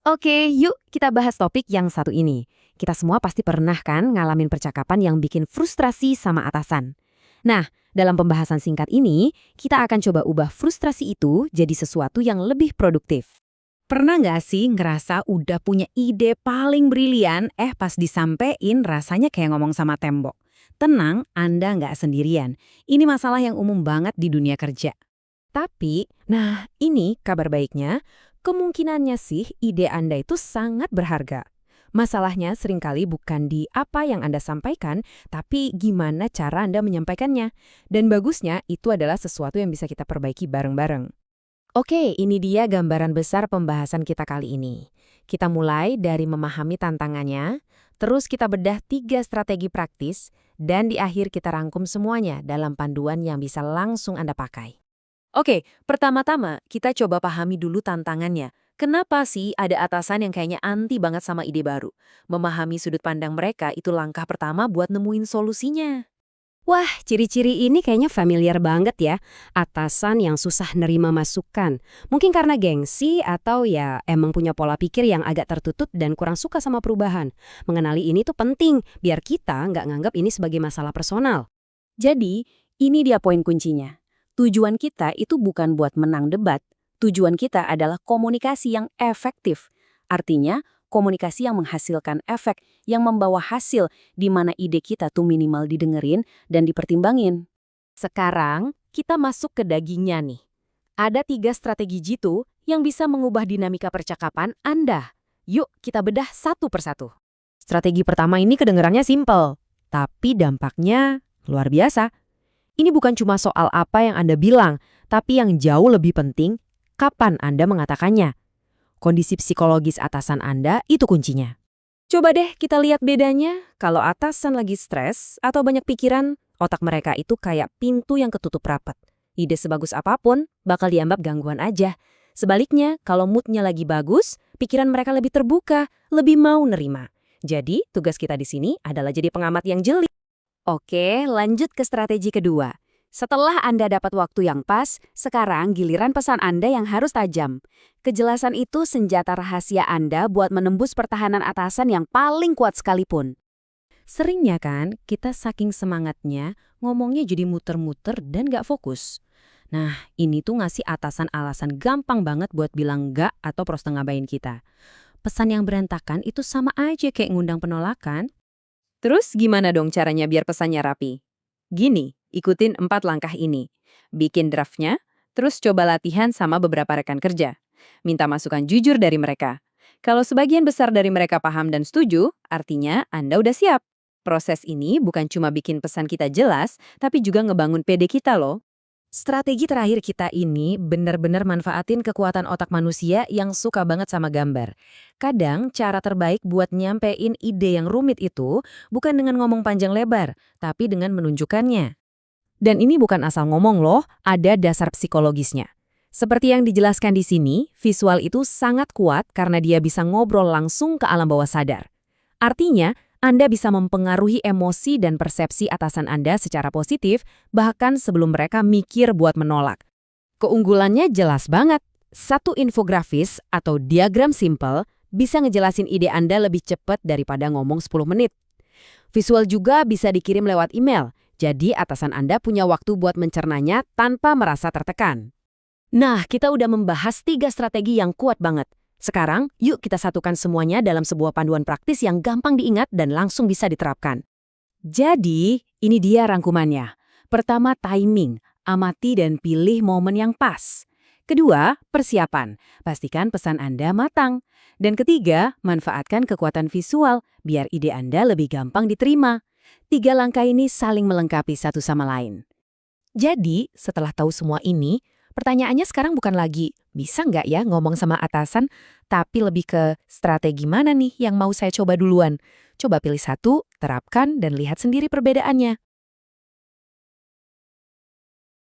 Oke, yuk kita bahas topik yang satu ini. Kita semua pasti pernah kan ngalamin percakapan yang bikin frustrasi sama atasan. Nah, dalam pembahasan singkat ini, kita akan coba ubah frustrasi itu jadi sesuatu yang lebih produktif. Pernah nggak sih ngerasa udah punya ide paling brilian, pas disampein rasanya kayak ngomong sama tembok? Tenang, Anda nggak sendirian. Ini masalah yang umum banget di dunia kerja. Tapi, nah ini kabar baiknya, kemungkinannya sih ide Anda itu sangat berharga. Masalahnya seringkali bukan di apa yang Anda sampaikan, tapi gimana cara Anda menyampaikannya. Dan bagusnya itu adalah sesuatu yang bisa kita perbaiki bareng-bareng. Oke, ini dia gambaran besar pembahasan kita kali ini. Kita mulai dari memahami tantangannya, terus kita bedah 3 strategi praktis, dan di akhir kita rangkum semuanya dalam panduan yang bisa langsung Anda pakai. Oke, pertama-tama kita coba pahami dulu tantangannya. Kenapa sih ada atasan yang kayaknya anti banget sama ide baru? Memahami sudut pandang mereka itu langkah pertama buat nemuin solusinya. Wah, ciri-ciri ini kayaknya familiar banget ya. Atasan yang susah nerima masukan. Mungkin karena gengsi atau ya emang punya pola pikir yang agak tertutup dan kurang suka sama perubahan. Mengenali ini tuh penting, biar kita nggak nganggap ini sebagai masalah personal. Jadi, ini dia poin kuncinya. Tujuan kita itu bukan buat menang debat. Tujuan kita adalah komunikasi yang efektif. Artinya, komunikasi yang menghasilkan efek, yang membawa hasil di mana ide kita tuh minimal didengerin dan dipertimbangin. Sekarang kita masuk ke dagingnya nih. Ada 3 strategi jitu yang bisa mengubah dinamika percakapan Anda. Yuk kita bedah satu persatu. Strategi pertama ini kedengarannya simpel, tapi dampaknya luar biasa. Ini bukan cuma soal apa yang Anda bilang, tapi yang jauh lebih penting, kapan Anda mengatakannya. Kondisi psikologis atasan Anda itu kuncinya. Coba deh kita lihat bedanya. Kalau atasan lagi stres atau banyak pikiran, otak mereka itu kayak pintu yang ketutup rapat. Ide sebagus apapun bakal dianggap gangguan aja. Sebaliknya, kalau moodnya lagi bagus, pikiran mereka lebih terbuka, lebih mau nerima. Jadi, tugas kita di sini adalah jadi pengamat yang jeli. Oke, lanjut ke strategi kedua. Setelah Anda dapat waktu yang pas, sekarang giliran pesan Anda yang harus tajam. Kejelasan itu senjata rahasia Anda buat menembus pertahanan atasan yang paling kuat sekalipun. Seringnya kan, kita saking semangatnya, ngomongnya jadi muter-muter dan gak fokus. Nah, ini tuh ngasih atasan alasan gampang banget buat bilang enggak atau prosto ngabain kita. Pesan yang berantakan itu sama aja kayak ngundang penolakan. Terus gimana dong caranya biar pesannya rapi? Gini, ikutin 4 langkah ini. Bikin draftnya, terus coba latihan sama beberapa rekan kerja. Minta masukan jujur dari mereka. Kalau sebagian besar dari mereka paham dan setuju, artinya Anda udah siap. Proses ini bukan cuma bikin pesan kita jelas, tapi juga ngebangun PD kita loh. Strategi terakhir kita ini benar-benar manfaatin kekuatan otak manusia yang suka banget sama gambar. Kadang cara terbaik buat nyampein ide yang rumit itu bukan dengan ngomong panjang lebar, tapi dengan menunjukkannya. Dan ini bukan asal ngomong loh, ada dasar psikologisnya. Seperti yang dijelaskan di sini, visual itu sangat kuat karena dia bisa ngobrol langsung ke alam bawah sadar. Artinya, Anda bisa mempengaruhi emosi dan persepsi atasan Anda secara positif, bahkan sebelum mereka mikir buat menolak. Keunggulannya jelas banget. Satu infografis atau diagram simple bisa ngejelasin ide Anda lebih cepat daripada ngomong 10 menit. Visual juga bisa dikirim lewat email, jadi atasan Anda punya waktu buat mencernanya tanpa merasa tertekan. Nah, kita udah membahas 3 strategi yang kuat banget. Sekarang, yuk kita satukan semuanya dalam sebuah panduan praktis yang gampang diingat dan langsung bisa diterapkan. Jadi, ini dia rangkumannya. Pertama, timing. Amati dan pilih momen yang pas. Kedua, persiapan. Pastikan pesan Anda matang. Dan ketiga, manfaatkan kekuatan visual biar ide Anda lebih gampang diterima. 3 langkah ini saling melengkapi satu sama lain. Jadi, setelah tahu semua ini, pertanyaannya sekarang bukan lagi, bisa nggak ya ngomong sama atasan, tapi lebih ke strategi mana nih yang mau saya coba duluan. Coba pilih satu, terapkan, dan lihat sendiri perbedaannya.